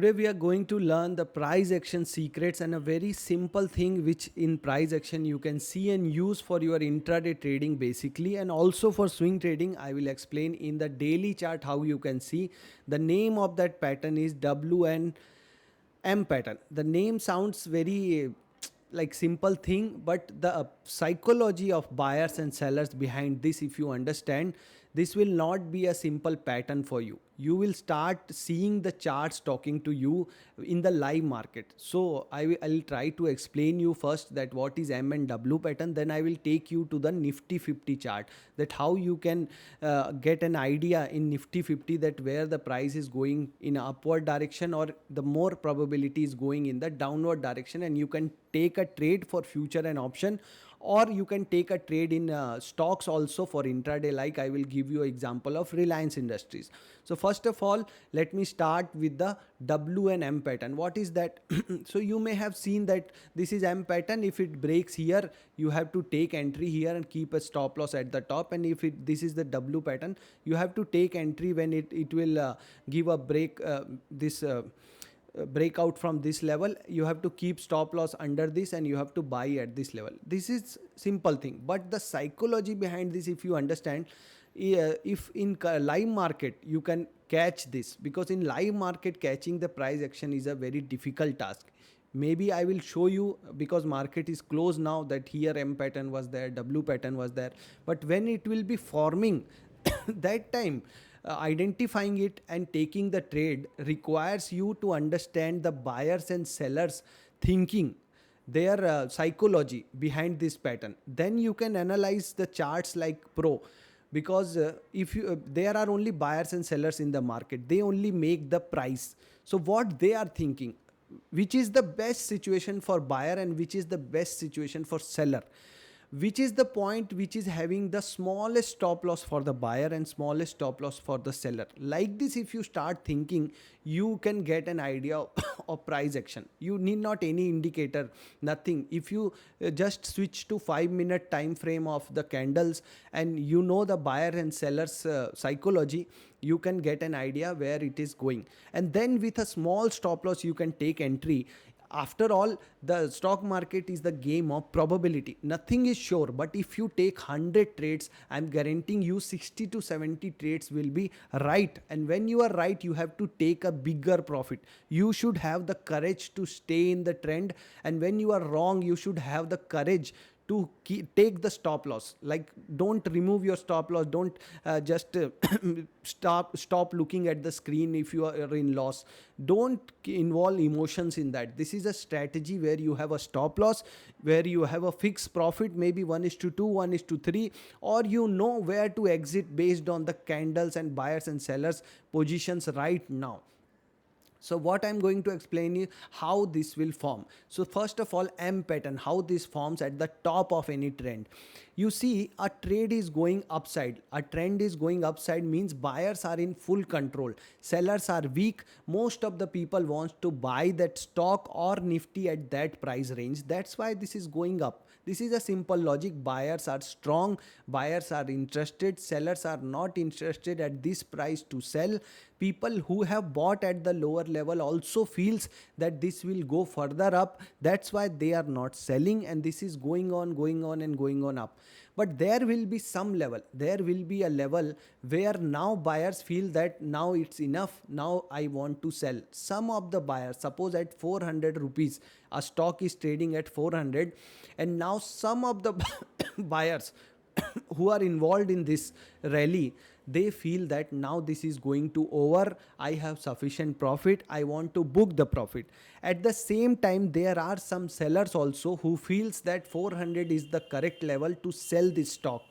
Today we are going to learn the price action secrets and a very simple thing which in price action you can see and use for your intraday trading basically, and also for swing trading. I will explain in the daily chart how you can see. The name of that pattern is WN M pattern. The name sounds very like simple thing, but the psychology of buyers and sellers behind this, if you understand, this will not be a simple pattern for you. You will start seeing the charts talking to you in the live market. So I'll try to explain you first that what is M and W pattern. Then I will take you to the Nifty 50 chart, that how you can get an idea in Nifty 50 that where the price is going in upward direction, or the more probability is going in the downward direction, and you can take a trade for future and option, or you can take a trade in stocks also for intraday. Like I will give you an example of Reliance Industries. So first of all, let me start with the W and M pattern. What is that? So you may have seen that this is M pattern. If it breaks here, you have to take entry here and keep a stop loss at the top. And if this is the W pattern, you have to take entry when it will give a break, breakout from this level. You have to keep stop loss under this, and you have to buy at this level. This is simple thing, but the psychology behind this, if you understand, if in live market you can catch this, because in live market catching the price action is a very difficult task. Maybe I will show you, because market is closed now, that here M pattern was there, W pattern was there, but when it will be forming that time, identifying it and taking the trade requires you to understand the buyers and sellers thinking, their psychology behind this pattern. Then you can analyze the charts like pro, because if you there are only buyers and sellers in the market, they only make the price. So what they are thinking, which is the best situation for buyer and which is the best situation for seller, which is the point which is having the smallest stop loss for the buyer and smallest stop loss for the seller. Like this, if you start thinking, you can get an idea of price action. You need not any indicator, nothing. If you just switch to 5-minute time frame of the candles, and you know the buyer and sellers psychology, you can get an idea where it is going. And then with a small stop loss you can take entry. After all, the stock market is the game of probability. Nothing is sure, but if you take 100 trades, I'm guaranteeing you 60 to 70 trades will be right. And when you are right, you have to take a bigger profit. You should have the courage to stay in the trend. And when you are wrong, you should have the courage to take the stop loss. Like, don't remove your stop loss. Don't just stop looking at the screen if you are in loss. Don't involve emotions in that. This is a strategy where you have a stop loss, where you have a fixed profit, maybe 1:2, 1:3, or you know where to exit based on the candles and buyers and sellers positions right now. So what I'm going to explain is how this will form. So first of all, M pattern, how this forms at the top of any trend. You see, a trade is going upside. A trend is going upside means buyers are in full control. Sellers are weak. Most of the people want to buy that stock or Nifty at that price range. That's why this is going up. This is a simple logic. Buyers are strong. Buyers are interested. Sellers are not interested at this price to sell. People who have bought at the lower level also feels that this will go further up. That's why they are not selling, and this is going on and going on up. But there will be some level. There will be a level where now buyers feel that now it's enough. Now I want to sell. Some of the buyers, suppose at 400 rupees, a stock is trading at 400, and now some of the buyers who are involved in this rally, they feel that now this is going to over. I have sufficient profit. I want to book the profit. At the same time, there are some sellers also who feels that 400 is the correct level to sell this stock.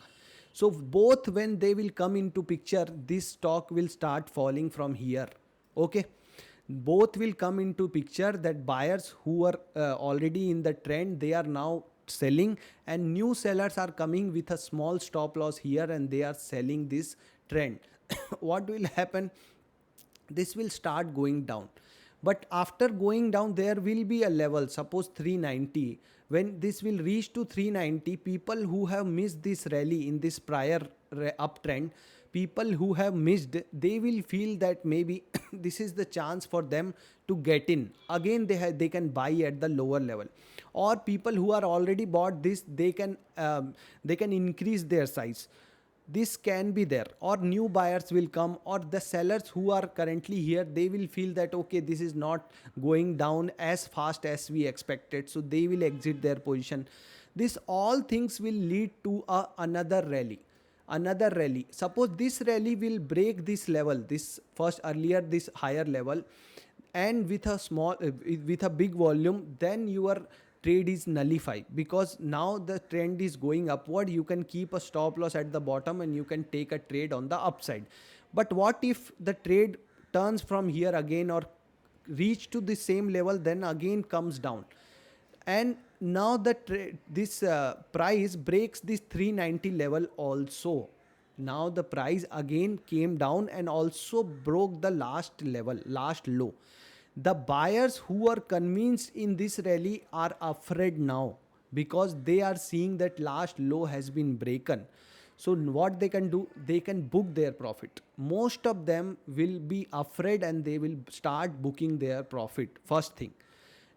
So both, when they will come into picture, this stock will start falling from here. Okay. Both will come into picture, that buyers who are already in the trend, they are now selling, and new sellers are coming with a small stop loss here, and they are selling this trend. What will happen? This will start going down. But after going down, there will be a level, suppose 390. When this will reach to 390, people who have missed this rally in this prior uptrend, people who have missed, they will feel that maybe this is the chance for them to get in again. They can buy at the lower level, or people who are already bought this, they can increase their size. This can be there, or new buyers will come, or the sellers who are currently here, they will feel that okay, this is not going down as fast as we expected, so they will exit their position. This all things will lead to another rally. Another rally, suppose this rally will break this level, this first earlier this higher level, and with a small with a big volume, then your trade is nullified, because now the trend is going upward. You can keep a stop loss at the bottom and you can take a trade on the upside. But what if the trade turns from here again, or reach to the same level, then again comes down, and now this price breaks this 390 level also. Now the price again came down and also broke the last level, last low. The buyers who are convinced in this rally are afraid now, because they are seeing that last low has been broken. So what they can do, they can book their profit. Most of them will be afraid and they will start booking their profit first thing.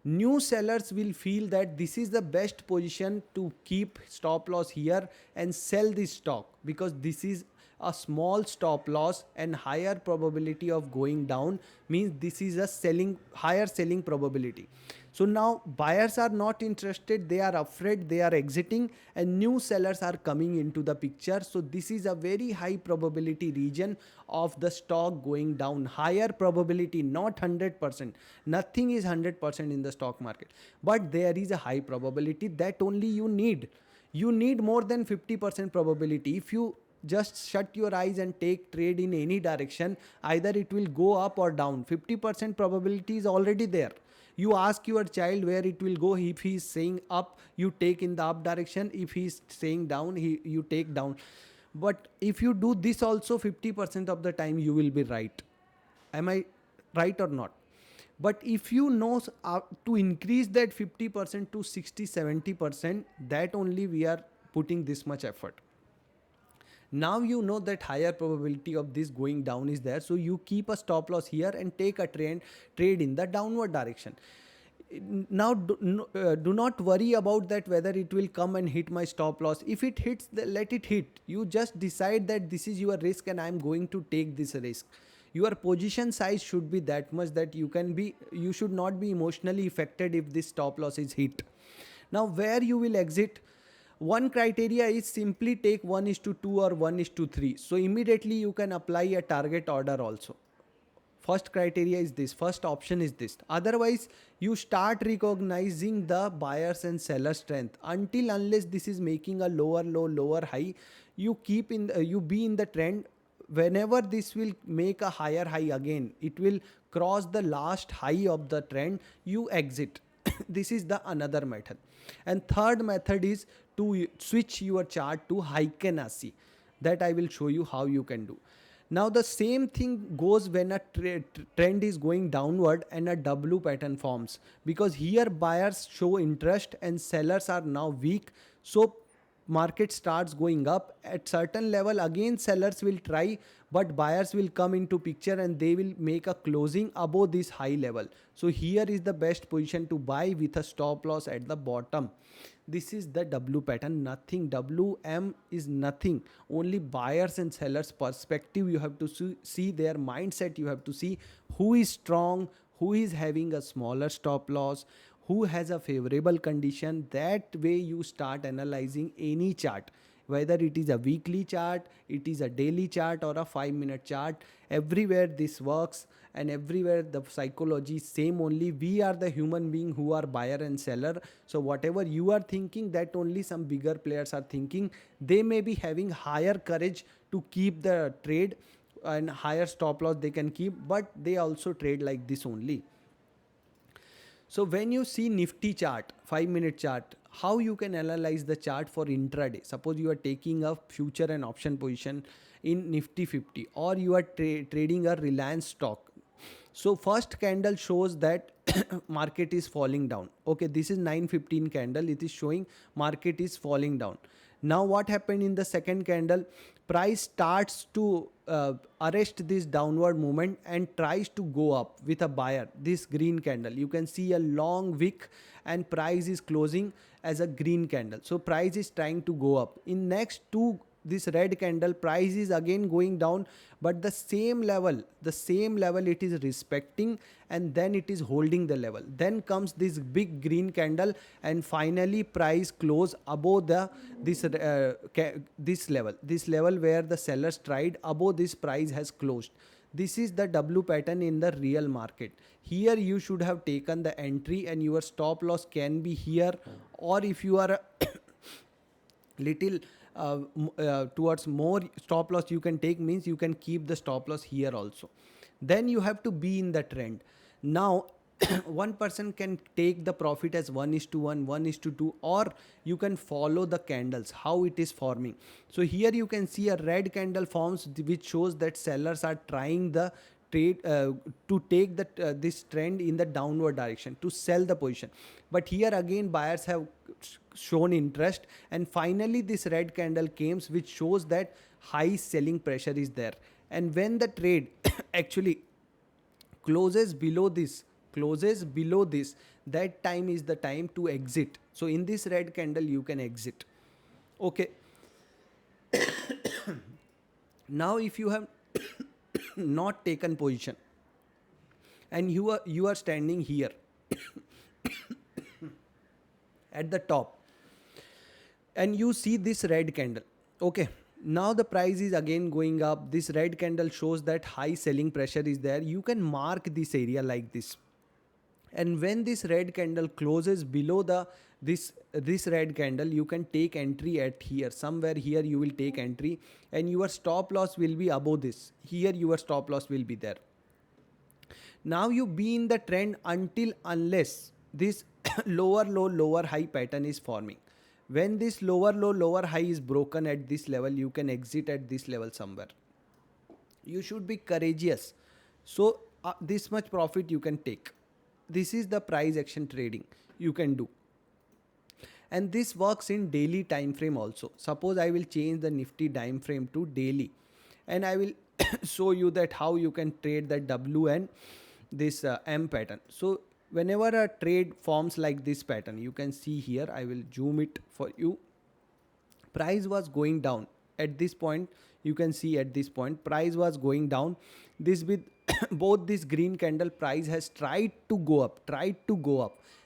New sellers will feel that this is the best position to keep stop loss here and sell this stock, because this is a small stop loss and higher probability of going down, means this is a higher selling probability. So now buyers are not interested, they are afraid, they are exiting, and new sellers are coming into the picture. So this is a very high probability region of the stock going down. Higher probability, not 100%. Nothing is 100% in the stock market, but there is a high probability that only you need. You need more than 50% probability. If you just shut your eyes and take trade in any direction, either it will go up or down. 50% probability is already there. You ask your child where it will go. If he is saying up, you take in the up direction. If he is saying down, you take down. But if you do this also, 50% of the time you will be right. Am I right or not? But if you know to increase that 50% to 60-70%, that only we are putting this much effort. Now you know that higher probability of this going down is there, so you keep a stop loss here and take a trade in the downward direction. Now do not worry about that whether it will come and hit my stop loss. If it hits, let it hit. You just decide that this is your risk and I am going to take this risk. Your position size should be that much that you should not be emotionally affected if this stop loss is hit. Now where you will exit, one criteria is simply take 1:2 or 1:3. So immediately you can apply a target order also. First criteria is this, first option is this. Otherwise, you start recognizing the buyers and seller strength. Unless this is making a lower low, lower high, you be in the trend. Whenever this will make a higher high again, it will cross the last high of the trend, you exit. This is the another method. And third method is to switch your chart to Heiken-Ashi. That I will show you how you can do. Now the same thing goes when a trend is going downward and a W pattern forms, because here buyers show interest and sellers are now weak. So market starts going up at certain level, again sellers will try, but buyers will come into picture and they will make a closing above this high level. So here is the best position to buy with a stop loss at the bottom. This is the W pattern. Nothing, WM is nothing, only buyers and sellers perspective. You have to see their mindset. You have to see who is strong, who is having a smaller stop loss, who has a favorable condition. That way you start analyzing any chart, whether it is a weekly chart, it is a daily chart, or a 5-minute chart. Everywhere this works, and everywhere the psychology is same only. We are the human being who are buyer and seller. So whatever you are thinking, that only some bigger players are thinking. They may be having higher courage to keep the trade, and higher stop loss they can keep, but they also trade like this only. So when you see Nifty chart, 5-minute chart, how you can analyze the chart for intraday? Suppose you are taking a future and option position in Nifty 50, or you are trading a Reliance stock. So first candle shows that market is falling down. Okay, this is 9:15 candle. It is showing market is falling down. Now what happened in the second candle? Price starts to arrest this downward movement and tries to go up with a buyer. This green candle, you can see a long wick and price is closing as a green candle. So price is trying to go up. In next two, this red candle, price is again going down, but the same level it is respecting, and then it is holding the level. Then comes this big green candle, and finally price close above the this level where the sellers tried. Above this, price has closed. This is the W pattern in the real market. Here you should have taken the entry, and your stop loss can be here, or if you are a little towards more stop loss you can take, means you can keep the stop loss here also. Then you have to be in the trend. Now one person can take the profit as 1:1, 1:2, or you can follow the candles how it is forming. So here you can see a red candle forms, which shows that sellers are trying the trade to take the this trend in the downward direction to sell the position. But here again buyers have shown interest, and finally this red candle came, which shows that high selling pressure is there. And when the trade actually closes below this, that time is the time to exit. So in this red candle you can exit. Okay. Now if you have not taken position and you are standing here at the top, and you see this red candle, okay, now the price is again going up. This red candle shows that high selling pressure is there. You can mark this area like this, and when this red candle closes below the this red candle, you can take entry at here, somewhere here you will take entry, and your stop loss will be above this. Here your stop loss will be there. Now you be in the trend unless this lower low lower high pattern is forming. When this lower low lower high is broken at this level, you can exit at this level somewhere. You should be courageous. So this much profit you can take. This is the price action trading you can do. And this works in daily time frame also. Suppose I will change the Nifty time frame to daily, and I will show you that how you can trade the W and this M pattern. So whenever a trade forms like this pattern, you can see here, I will zoom it for you. Price was going down at this point. You can see at this point price was going down. This with both this green candle, price has tried to go up.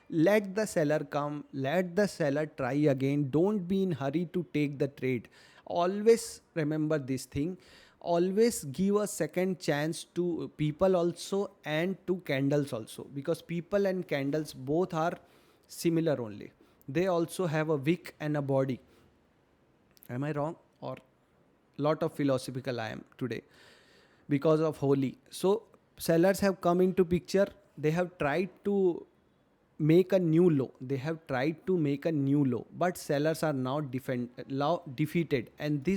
Let the seller come, let the seller try again. Don't be in hurry to take the trade. Always remember this thing. Always give a second chance to people also and to candles also, because people and candles both are similar only. They also have a wick and a body. Am I wrong? Or lot of philosophical I am today because of Holi. So sellers have come into picture. They have tried to make a new low. But sellers are now defeated. And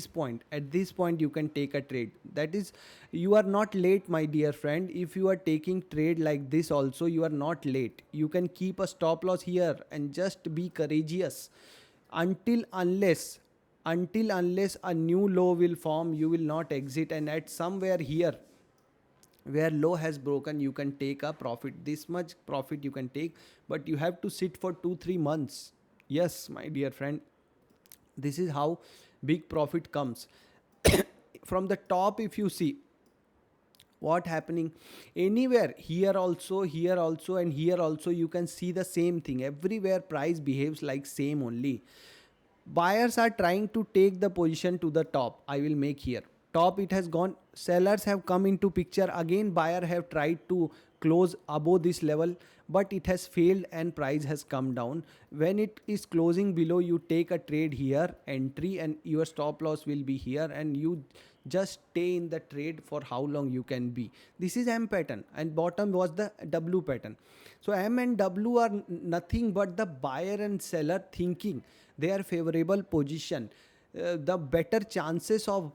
at this point you can take a trade. That is, you are not late, my dear friend. If you are taking trade like this also, you are not late. You can keep a stop loss here and just be courageous until unless a new low will form, you will not exit. And at somewhere here where low has broken, you can take a profit. This much profit you can take, but you have to sit for 2-3 months. Yes, my dear friend, this is how big profit comes. From the top, if you see what happening anywhere, here also, and here also, you can see the same thing. Everywhere price behaves like same only. Buyers are trying to take the position to the top. I will make here top, it has gone. Sellers have come into picture again. Buyer have tried to close above this level, but it has failed and price has come down. When it is closing below, you take a trade here, entry, and your stop loss will be here, and you just stay in the trade for how long you can be. This is M pattern, and bottom was the W pattern. So M and W are nothing but the buyer and seller thinking their favorable position, the better chances of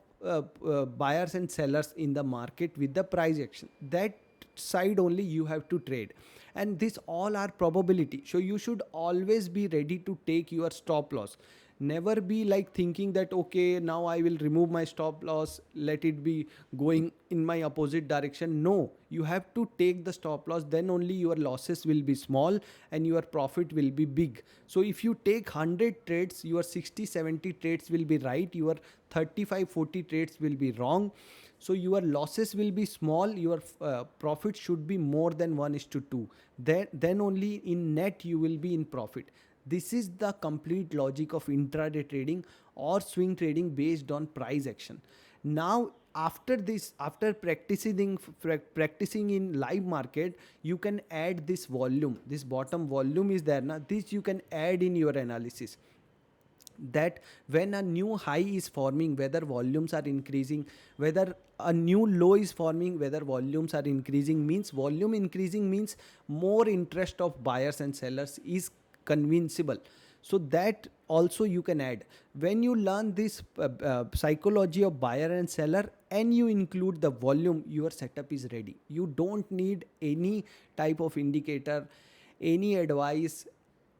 buyers and sellers in the market with the price action. That side only you have to trade, and this all are probability. So you should always be ready to take your stop loss. Never be like thinking that okay, now I will remove my stop loss, let it be going in my opposite direction. No, you have to take the stop loss, then only your losses will be small and your profit will be big. So if you take 100 trades, your 60-70 trades will be right, your 35-40 trades will be wrong. So your losses will be small, your profit should be more than 1:2. Then only in net you will be in profit. This is the complete logic of intraday trading or swing trading based on price action. Now after this, after practicing in live market, you can add this volume. This bottom volume is there now, this you can add in your analysis, that when a new high is forming, whether volumes are increasing, whether a new low is forming, whether volumes are increasing, means volume increasing means more interest of buyers and sellers is convincible. So that also you can add. When you learn this psychology of buyer and seller and you include the volume, your setup is ready. You don't need any type of indicator, any advice.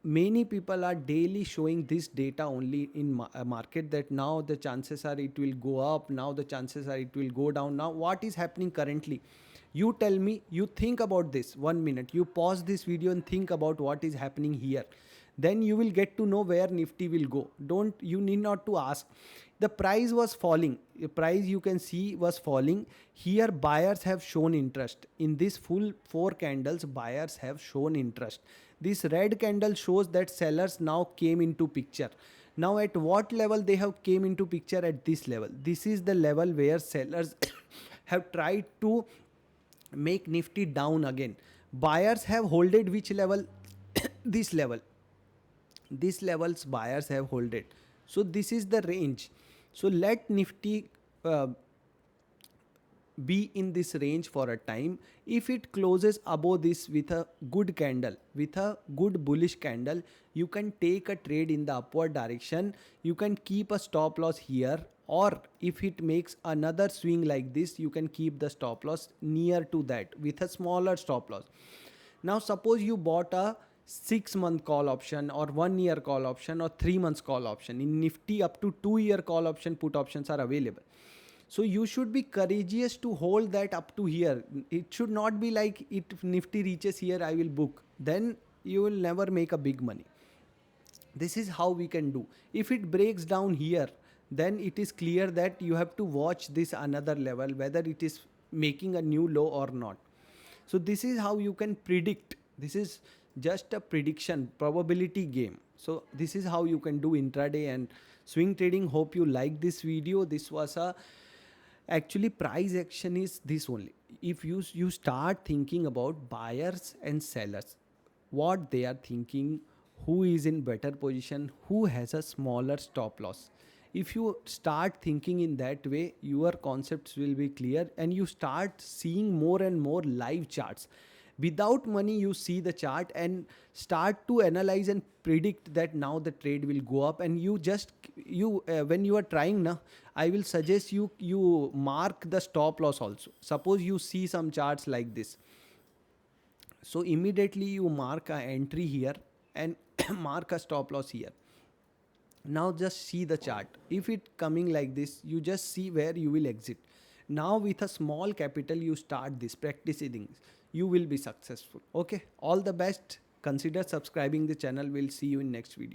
Many people are daily showing this data only in market, that now the chances are it will go up, now the chances are it will go down. Now what is happening currently? You tell me, you think about this 1 minute, you pause this video and think about what is happening here, then you will get to know where Nifty will go. Don't, you need not to ask. The price was falling, the price you can see was falling. Here buyers have shown interest. In this full 4 candles, buyers have shown interest. This red candle shows that sellers now came into picture. Now at what level they have came into picture? At this level. This is the level where sellers have tried to make Nifty down again. Buyers have holded which level? This level. These levels buyers have holded. So this is the range. So let Nifty be in this range for a time. If it closes above this with a good candle, with a good bullish candle, you can take a trade in the upward direction. You can keep a stop loss here, or if it makes another swing like this, you can keep the stop loss near to that with a smaller stop loss. Now suppose you bought a 6-month call option or 1-year call option or 3 months call option. In Nifty up to 2-year call option, put options are available. So you should be courageous to hold that up to here. It should not be like, if Nifty reaches here, I will book. Then you will never make a big money. This is how we can do. If it breaks down here, then it is clear that you have to watch this another level, whether it is making a new low or not. So this is how you can predict. This is just a prediction, probability game. So this is how you can do intraday and swing trading. Hope you like this video. This was a, actually price action is this only. If you start thinking about buyers and sellers, what they are thinking, who is in better position, who has a smaller stop loss. If you start thinking in that way, your concepts will be clear and you start seeing more and more live charts. Without money, you see the chart and start to analyze and predict that now the trade will go up. And you just, when you are trying now, I will suggest you mark the stop loss also. Suppose you see some charts like this. So immediately you mark a entry here and mark a stop loss here. Now just see the chart. If it coming like this, you just see where you will exit. Now with a small capital, you start this practicing. You will be successful. Okay. All the best. Consider subscribing the channel. We'll see you in next video.